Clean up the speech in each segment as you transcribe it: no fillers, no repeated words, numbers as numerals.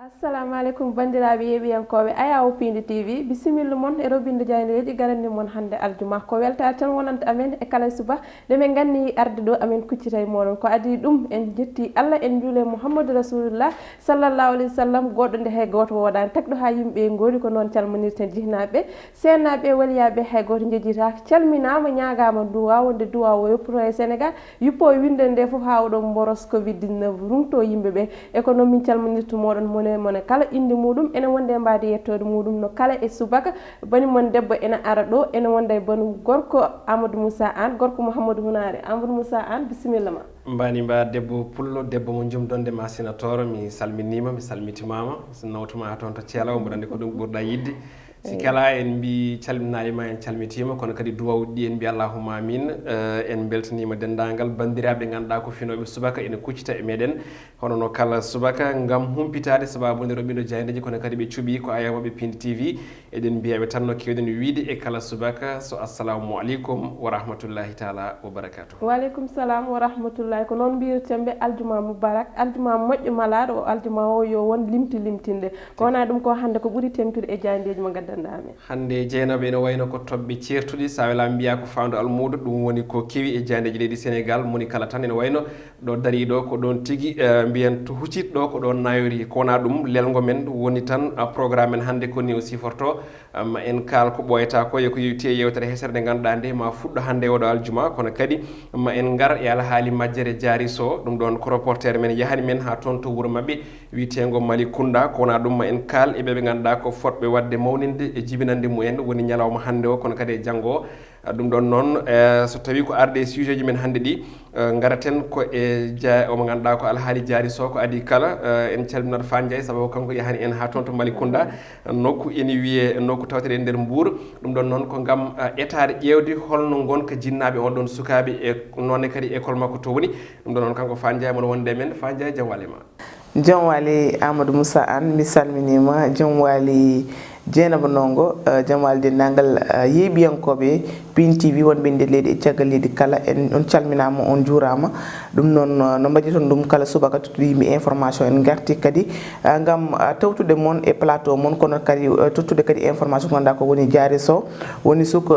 assalamu alaikum bandiraɓe yeɓiyankoɓe Ayawo Pindi TV bisimilla moon e robinde jayneji garanni moon hande aljuma ko weltare tan wonanta amen e kala suba nde min ganni arde ɗo amen kuccita e moɗon ko adi ɗum en jetti Allah en juule Muhammadou Rasulullah sallallahu alayhi wa sallam goɗɗo nde hay goto woɗani tagɗo ha yimɓe gooni ko noon calminirten jihnaɓe sennaɓe waliyaɓe hay goto jejjitaka calminama ñagama duwa wonde duwa o yopputo e Sénégal yuppo winde nde foof ha oɗon boros Covid 19 rumto yimɓeɓe e ko noon min calminirtu moɗon mone kala indi muɗum ene wonde mbadi yettode muɗum no kala e subaka bani mon debbo ene ara ɗo ene wonda e banu gorko Amadou Moussa Anne gorko Mouhamadou Hunare Amadou Moussa Anne bisimilla ma mbani mba debbo pullo debbo mo jumdonde ma sénateur mi salminima mi salmitimama so nawtuma toon to Thielaw mboɗa andi ko ɗum ɓurɗa yidde si kala en mbi calminayima en calmitima kono kadi duwawɗi en mbi allahumma amin en beltanima dendagal bandiraɓe ganduɗa ko finoɓe subaka ene kuccita e meɗen hono no kala subaka gam humpitade sababude roɓino jaydeji kono kadi ɓe cuuɓi ko Ayawoɓe Pindi TV eɗen mbiyaɓe tan no kewɗen wiide e kala subaka so assalamu aleykum wa rahmatullahi taala wa barakatuh. Waleykum salam wa rahmatullahi ko noon mbirtemɓe aljuma moubarak aljuma moƴƴo malaɗo o aljuma o yo won limtinde ko wona ɗum ko hande ko ɓuuri temtude e jaydeji mo hande Dieynaba ene wayno ko tobɓe certuɗi sa wela mbiya ko fawde almudo ɗum woni ko kewi e jandeji leydi Sénégal moni kala tan ene wayno ɗo dari ɗo ko ɗon tigui mbiyen to huccit ɗo ko ɗon nayori ko wona ɗum lelgo men woni tan programme men hande koni o siforto ma en kal ko ɓoyata ko e ko yewti e yewtere hesere nde ganduɗa nde ma fuɗɗo hande oɗo aljuma kono kadi ma en gar e alhaali majjere Diary Sow ɗum ɗon ko reporter men yahani men ha toon to wuuro mabɓe witego Malicounda ko wona ɗum ma en kal e ɓeɓe ganduɗa ko fotɓe wadde mawninde e jibinande mumen woni ñalawma hande o kono kadi e janggo o ɗum ɗon noon so tawi ko arde sujet ji men hande ɗi garaten ko e omo ganduɗa ko alhaali Diary Sow ko adi kala en calminat Fan Ndiaye sababu kanko yahani en ha toon to Malicounda nokku ene wiye nokku tawtere e nder Mbour ɗum ɗon noon ko gam etade ƴewde holno gonka jinnaɓe on ɗon sukaɓe e nonne kadi école makko to woni ɗum ɗon noon kanko Fan Ndiaye mono wonde men Fan Ndiaye jaam walema jom wali Amadou Moussa Anne mi salminima jom wali Dieynaba Ndongo jam wali dendagal yeeɓiyankoɓe Pindi TV wonɓe nder leydi e caggal leydi kala en on calminama on juurama ɗum noon no mbaɗi toon ɗum kala subaka tottude yimɓe information en garti kadi gam tawtude moon e plateau moon kono kadi tottude kadi information ganduɗa ko woni Diary Sow woni suka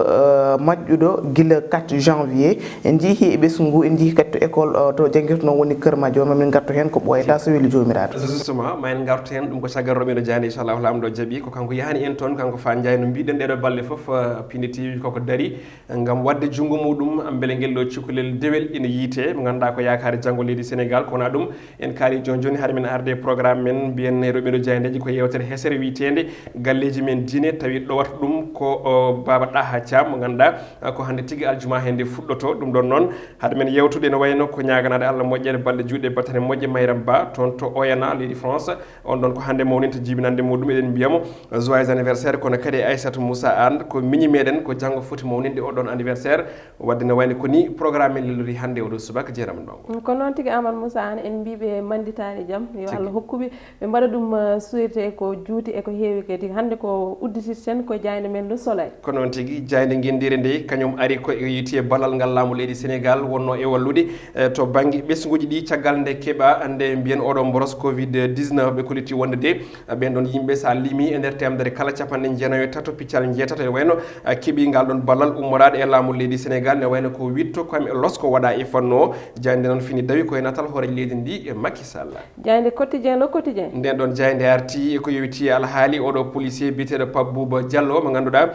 majƴuɗo guila 4 janvier en jeehi e ɓesgu ngu en jeehi kadi to école to jangguirtuno woni Kër Madior mamin gartu hen ko ɓoyata so weeli jomiraɗo justement ma en gartu hen ɗum ko caggal roɓino jani inchallahu lamɗo jaaɓi ko kanko yahani en toon kanko Fan Ndiaye no mbiɗen ɗeɗo balle foof Pindi TV koko dari gam wadde junggo muɗum beele guel ɗo cukalel dewel ina yiite mo ganduɗa ko yakare janggo leydi Sénégal ko wona ɗum en kaali joni haade men arde programme men mbiyen roɓino jaydeji ko yewtere hesere witede galleji men diine tawi ɗowata ɗum ko Baba Daha Thiam mo ganduɗa ko hande tigui aljuma hende fuɗɗoto ɗum ɗon noon haade men yewtude ne wayno ko ñaganade Allah moƴƴere balɗe juuɗe battane moƴƴe Mayram Ba toon to Oyana leydi France on ɗon ko hande mawninta jibinande muɗum eɗen mbiyamo joyeux anniversaire kono kadi Aissatou Moussa Anne ko miñi meɗen ko janggo foti mawninde oɗon anniversaire wadde ne wayno ko ni programme men lelori hande oɗo subaka Dieynaba Ndongo ko noon tigui Amadou Moussa Anne en mbiɓe manditani jaam yo Allah hokkuɓe ɓe mbaɗa ɗum suuyte ko juuti e ko heewi kadi hande ko udditirten ko jayde men ɗo Soleil ko noon tigui jayde guendire nde kañum ari ko yiiti e ballal ngal laamu leydi Sénégal wonno e wallude to banggue ɓesguji ɗi caggal nde keeɓa ande mbiyen oɗon boros Covid 19 ɓe koliti wonde de ɓen ɗon yimɓe sa limi e nder temdere kala capanɗe jeenayo tato piccal jeetato e wayno keeɓi ngal ɗon ballal ummorade e laamu leydi Sénégal ne wayno ko witto kam e losko waɗa e fanno o jayde noon fini dawi koye natal hooreji leydi ndi e Macky Sall jayde quotidien le quotidien nden ɗon jayde arti ko yowiti alhaali oɗo policier biteɗo Pape Bouba Diallo mo ganduɗa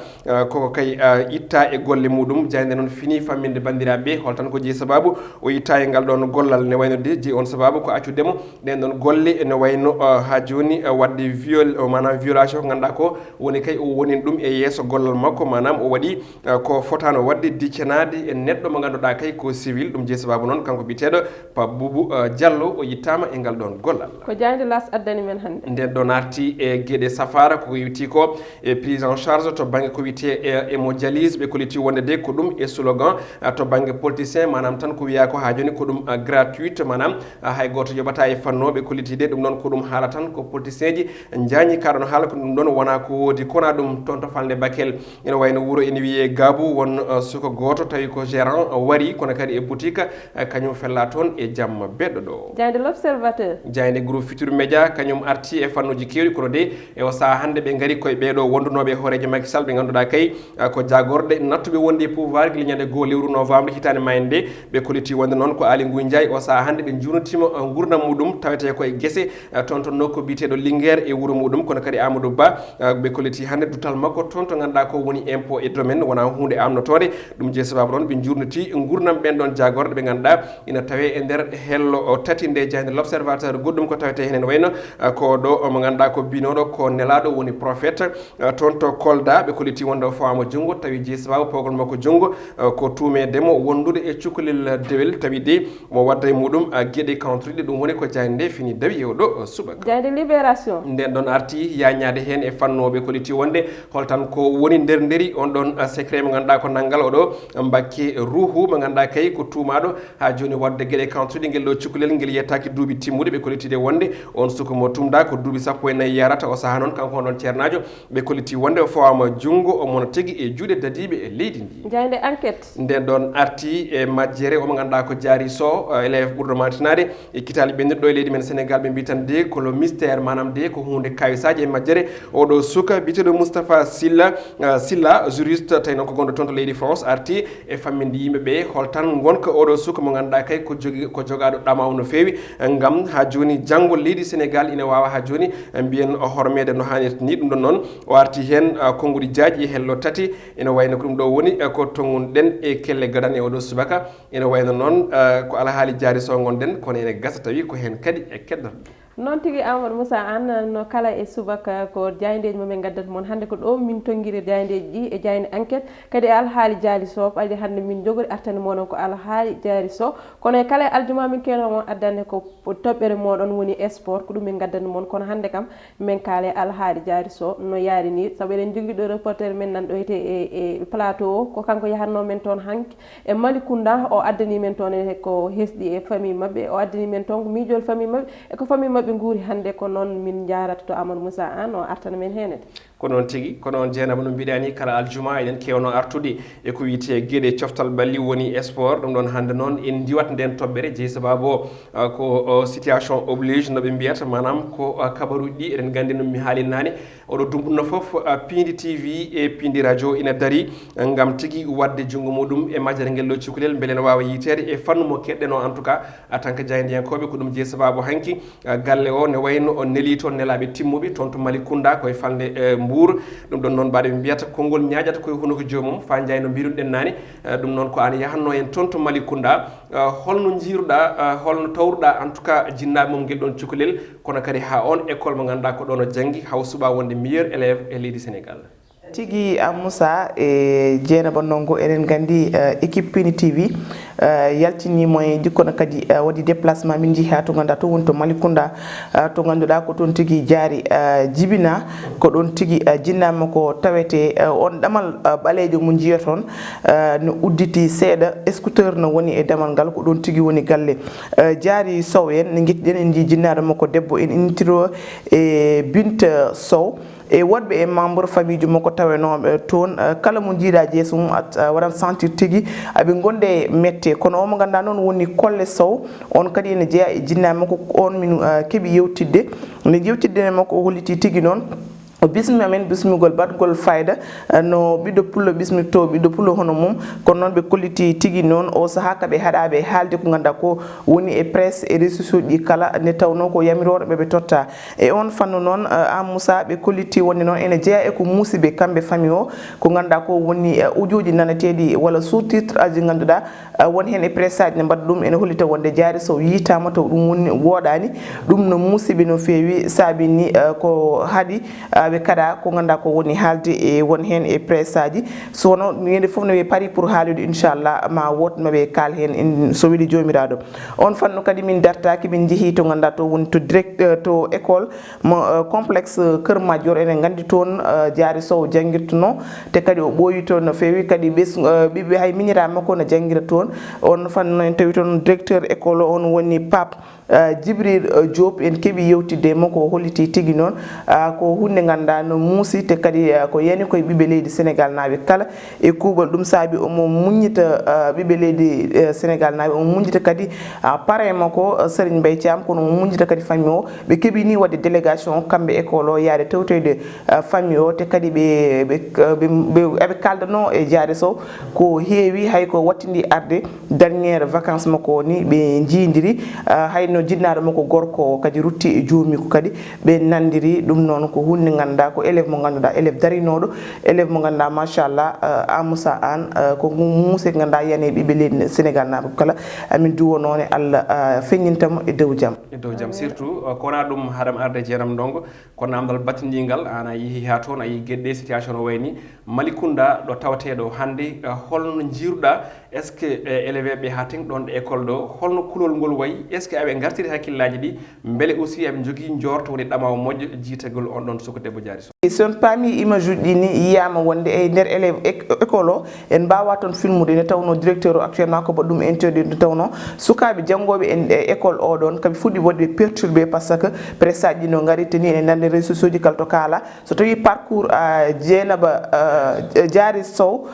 koko kay itta e golle muɗum jayde noon fini famminde bandiraɓe holtan ko jeeyi sababu o itta e ngal ɗon gollal ne wayno de jeeyi on sababu ko accudemo ɗen ɗon golle ne wayno ha joni wadde manam violation ko ganduɗa ko woni kay o woni ɗum e yeeso gollal makko manam o waɗi ko fotano wadde diccenade e neɗɗo mo ganduɗa kay ko civil ɗum jeeyi sababu noon kanko biteɗo Pape Boubou Diallo o yittama e ngal ɗon gollal ko jayde las addani men hande nden ɗon arti e gueɗe safara ko witi ko e prise en charge to banggue ko wiyete hémodialyse ɓe koliti wonde de ko ɗum e slogan to banggue politicien manam tan ko wiya ko ha joni ko ɗum gratuite manam hay goto yoɓata e fannoɓe koliti de ɗum noon ko ɗum haala tan ko politicien ji jañi kaɗon haala ko ɗum ɗon wona ganduɗa ko wodi kona ɗum toon to falde Bakel ene wayno wuuro ene wiye Gabou won suka goto tawi ko gérant wari kono kadi e boutique kañum fella toon e jamma beɗɗo ɗo jayde l'observateur jayde groupe Futur Média kañum arti e fannuji kewɗi kono de e o saha hande ɓe gaari koye ɓeɗo wondunoɓe hoorejo Macky Sall ɓe ganduɗa kay ko jagorɗe nattuɓe wonde e pouvoir guila ñande 2 lewru novembre hitande mayende ɓe kolliti wonde noon ko Aly Ngouille Ndiaye o saha hande ɓe jurnotima gurdam muɗum tawete koye guesse toon to nokku biteɗo Linguére e wuuro muɗum kono kadi Amadou Ba ɓe kolliti hande dutal makko toon to ganduɗa ko woni impôt et domaine wona hunde amnotode ɗum je sababu ɗon ɓe jurniti gurdam ɓen ɗon jagorɗe ɓe ganduɗa ina tawe e nder hello tati nde jayde l'observateur goɗɗum ko tawete hen wayno ko ɗo mo ganduɗa ko binoɗo ko nelaɗo woni prophète toon to Kolda ɓe kolliti wonde o fawama junggo tawi je sababu pogol makko junggo ko tumedemo wondude e cukalel dewel tawi de mo wadda e muɗum gueɗe kantriɗe ɗum woni ko jayde nde fini dawi e oɗo subaka jayde libération nden ɗon arti yañade hen e fannoɓe kolliti wonde holtan ko woni nder nderi on ɗon secret mo ganduɗa ko nanggal oɗo Mbacké Rouhou mo ganduɗa kay ko tumaɗo ha joni wadde gueɗe kantriɗe guel ɗo cukalel guel yettaki duuɓi timmuɗe ɓe kollitide wonde on suka mo tumda ko duuɓi 14 yarata o saaha noon kanko on ɗon ceernajo ɓe kolliti wonde o fawama junggo omono tigui e juuɗe dadiɓe e leydi ndi jayde enquête nden ɗon arti e majjere omo ganduɗa ko Diary Sow élève ɓurɗo mantinade e kitali ɓennuɗo e leydi men Sénégal ɓe mbi tan de ko le mystère manam de ko hunde kawisaji e majjere oɗo suka biteɗo Moustapha Silla juriste tawi noon ko gonɗo toon to leydi France arti e famminde yimɓeɓe holtan gonka oɗo suka mo ganduɗa kay ko jogaɗo ɗamaw no fewi gam ha joni janggo leydi Sénégal ina wawa ha joni mbiyen hormede no hannirta ni ɗum ɗon noon o arti hen konngudi diaji e hello tati ene wayno ko ɗum ɗo woni ko tongunɗen e kelle gadan e oɗo subaka ene wayno noon ko alhaali Diary Sow gonɗen kono ene gasa tawi ko hen kadi e keddata noon tigui Amadou Moussa Anne no kala e subaka ko jayndeji momin gaddat moon hande ko ɗo min tonguiri jayndeji ɗi e jayde enquête kadi e alhaali Diary Sow ɓayde hande min jogori artani moɗon ko alhaali Diary Sow kono e kala e aljuma min keno moon addande ko toɓɓere moɗon woni sport ko ɗum min gaddani moon kono hande kam min kaale alhaali Diary Sow no yaari ni saabu eɗen jogui ɗo reporter men nan ɗo ete e plateau o ko kanko yahatno men toon hanki e Malicounda o addani men toon ko hesɗi e famille mabɓe o addani men toon ko miijol famille mabɓe e ko famille mabɓe ɓe guuri hande ko noon min jarata to Amadou Moussa Anne o artana men henede ko noon tigui ko noon Dieynaba no mbiɗani kala aljuma eɗen kewno artude e ko wiyete gueɗe coftal balli woni sport ɗum ɗon hande noon en diwat nden toɓɓere jeeyi sababu ko situation oblige noɓe mbiyata manam ko kabaruji ɗi eɗen gandi no mi haali nane oɗo dumbunno foof Pindi TV e Pindi radio ina daari gam tigui wadde junggo muɗum e majjere guel ɗo cukalel beele ne wawa yitede e fannu mo keɗɗen o en tout cas tant que jayndiyankoɓe ko ɗum jeeyi sababu hanki galle o ne wayno o neeli toon nelaɓe timmuɓe toon to Malicounda koye falde Mbour ɗum ɗon noon mbaɗe ɓe mbiyata konngol ñaƴata koye hunuko jomum fa jay no mbiruɗen nani ɗum noon ko an yahanno en toon to Malicounda holno jiiruɗa holno tawruɗa en tout cas jinnaɓe mum guel ɗon cukalel kono kadi ha on école mo ganduɗa ko ɗon o janggi haw suɓa wonde meilleur élève e leydi Sénégal tigi Moussa e Dieynaba Ndongo eɗen gandi équipe Pindi TV yaltinimo e dikkono kadi waɗi déplacement min jeehi ha to ganduɗa to woni to Malicounda to ganduɗa ko toon tigui jaari jibina ko ɗon tigui jinnama ko tawete on ɗamal ɓalejo mo jiiya toon no udditi seeɗa scooter no woni e damal ngal ko ɗon tigui woni galle Diary Sow en ne guettiɗen en jii jinnaɗo makko debbo en innitiro e Binta Sow e wodɓe e membre famille ju makko tawenoɓe toon kala mo jiiɗa jeeso mum waɗan sentir tigui aɓe gonde mette kono omo ganduɗa noon woni Kolle Sow on kadi ene jeeya e jinnaɓe makko on min keeɓi yewtidde nde jewtidde makko o holliti tigui noon o bismi amen bismigol batgol fayda no ɓiɗɗo pullo bismirto ɓiɗɗo pullo hono mum kono noon ɓe kolliti tigui noon o saaha kaɓe haɗaɓe haalde ko ganduɗa ko woni e presse e réseaux sociaux ɗi kala nde tawno ko yamiroɗo ɓeɓe totta e on fannu noon Moussa ɓe kolliti wonde noon ene jeeya eko muusiɓe kamɓe famille o ko ganduɗa ko woni ujuji nanateɗi walla sous titre aji ganduɗa woni hen e presse aji ne mbaɗa ɗum ene hollita wonde Diary Sow yitama taw ɗum woni woɗani ɗum no muusiɓe no fewi sabini ko haaɗi ɓe kada ko ganduɗa ko woni haalde e won hen e presse aji sono yende foof no ɓe paari pour haalude inchallah ma wot noɓe kaal hen so weeli jomiraɗo on fanno kadi min dartaki min jeehi to ganduɗa to woni to directeur to école mo complexe Keur Madior enen gandi toon Diary Sow janguirtuno te kadi o ɓooyi toon no fewi kadi ɓiɓɓe hay miñira makko no janguira toon on fanno en tawi toon directeur école on woni Pape Djibril Diop en keɓi yewtidde makko holliti tigi noon ko hunde ganduɗa no muusi te kadi ko yani koye ɓiɓɓe leydi Sénégal naaɓe kala e kuuɓal ɗum saabi omo muññita ɓiɓɓe leydi Sénégal naaɓe omo muñƴita kadi parrain makko Serigne Mbaye Thiam kono omo muñƴita kadi famille o ɓe keeɓi ni wadde délégation kamɓe école o yaade tewtoyde famille o te kadi eɓe kaldano e Diary Sow ko heewi hayko wattidi arde derniére vacance makko ni ɓe jiidiri hayno jinnaɗo makko gorko kadi rutti e joomi ko kadi ɓe nandiri ɗum noon ko hunde ganduɗa ko élève mo ganduɗa élève darinoɗo élève mo ganduɗa machallah Amoussa Anne ko muuse ganduɗa yani ɓiɓɓe leydi Sénégal naɓe kala amin duwonone Allah feññintamo e dow jaam surtout kona ɗum haɗam arde Dieynaba Ndongo ko namdal batidingal an a yeehi ha toon a yi gueɗɗe situation o wayni Malicounda ɗo tawateɗo hande holno jiruɗa est ce que élève ɓe ha teng ɗon ɗo école ɗo holno kulol ngol wayi est ce que aɓe gartiri hakkillaji ɗi beele aussi aɓe jogui jorto woni ɗamawo moƴƴo jiitagol on ɗon suko debbo Diary Sow son paami image uji ɗi ni yiyama wonde e nder élève école o en mbawa toon filmude ne tawno directeur o actuellement ko baɗɗum interdit nde tawno sukaɓe janggoɓe e école o ɗon kamɓe fuɗɗi wonde perturbé par ce que presse aji ɗi no gaari teni ene nande réseau sociaux ji kala to kaala so tawi parcours Dieynaba Diary Sow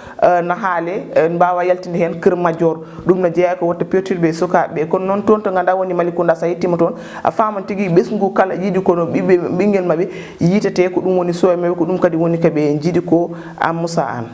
no haale en mbawa yaltinde hen Kër Madior ɗum no jeeya ko watta perturbé sukaɓeɓe kono noon toon to ganduɗa woni Malicounda sa yettima toon a faman tigui ɓesgu kala yiiɗi kono ɓinguel mabɓe yiitate ko ɗum woni sowe mabɓe ko ɗum kadi woni kaɓe jiiɗi ko Amoussa Anne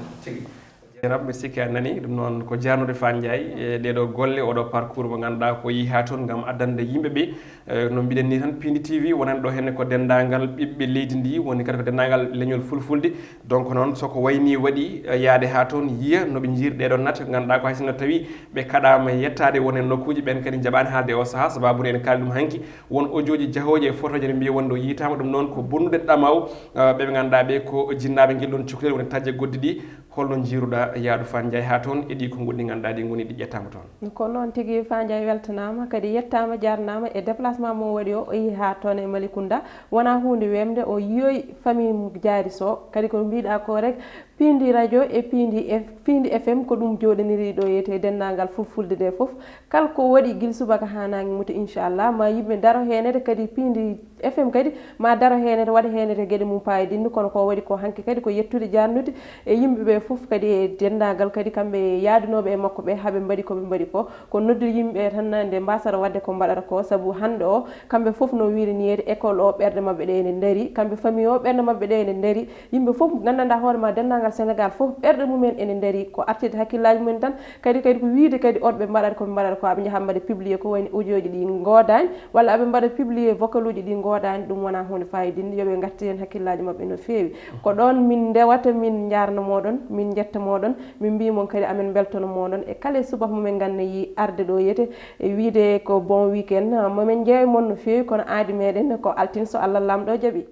Dieynaba mi sikki a nani ɗum noon ko jarnude Fane Ndiaye e ɗeɗo golle oɗo parcours mo ganduɗa ko yi ha toon gam addande yimɓeɓe no mbiɗen ni tan Pindi TV wonani ɗo henne ko dendagal ɓiɓɓe leydi ndi woni kadi ko dendagal leñol fulfulde donc noon soko wayni waɗi yaade ha toon yiya noɓe jiiri ɗeɗon natte ko ganduɗa ko hay sinno tawi ɓe kaɗama yettade won e nokkuji ɓen kadi jaɓani haalde o saaha sababude en kaali ɗum hanki won audio ji jahoji e photo ji ne mbiya wonɗo yitama ɗum noon ko bonnude ɗamaw ɓeɓe ganduɗa ɓe ko jinnaɓe guel ɗon cukalel woni tajje goddi ɗi holno jiruɗa yaadu Fane Ndiaye ha toon e ɗi konngol ɗi ganduɗa ɗi goni ɗi ƴettama toon ko noon tigui Fane Ndiaye weltanama kadi yettama jarnama e déplacement mo waɗi o yi ha toon e Malicounda wona hunde wemde o yiyoyi famille Diary Sow kadi ko mbiɗa ko rek Pindi radio e Pindi FM ko ɗum joɗaniri ɗo yeyete dendagal fulfulde nde foof kala ko waɗi guil subaka ha nangue muta inchallah ma yimɓe daro henede kadi Pindi FM kadi ma daro henede waɗa henede gueɗe mum payidinde kono ko waɗi ko hanki kadi ko yettude jannude e yimɓeɓe foof kadi e dendagal kadi kamɓe yaadunoɓe e makko ɓe haaɓe mbaɗi koɓe mbaɗi ko ko noddude yimɓeɓe tan nde mbasata wadde ko mbaɗata ko saabu hande o kamɓe foof no wiriniyede école o ɓerde mabɓe ɗe ene daari kamɓe famille o ɓerde mabɓe ɗe ene daari yimɓe foof gandanɗa hoorema dendagal Sénégal foof ɓerde mumen ene daari ko artide hakkillaji mumen tan kadi ko wiide kadi on ɓe mbaɗata koɓe mbaɗata ko aɓe jaaha mbaɗa publier ko wayni audio ji ɗi godani walla aɓe mbaɗa publier vocal uji ɗi godani ɗum wona hunde fayidinde yooɓe gartir hen hakkillaji mabɓe no fewi ko ɗon min ndewata min jarno moɗon min jetta moɗon min mbimon kadi amen beltono moɗon e kala subaka momin ganne yi arde ɗo yete e wiide ko bon weekend momin jeeya mon no fewi kono aadi meɗen ko altine so Allah lamɗo jaaɓi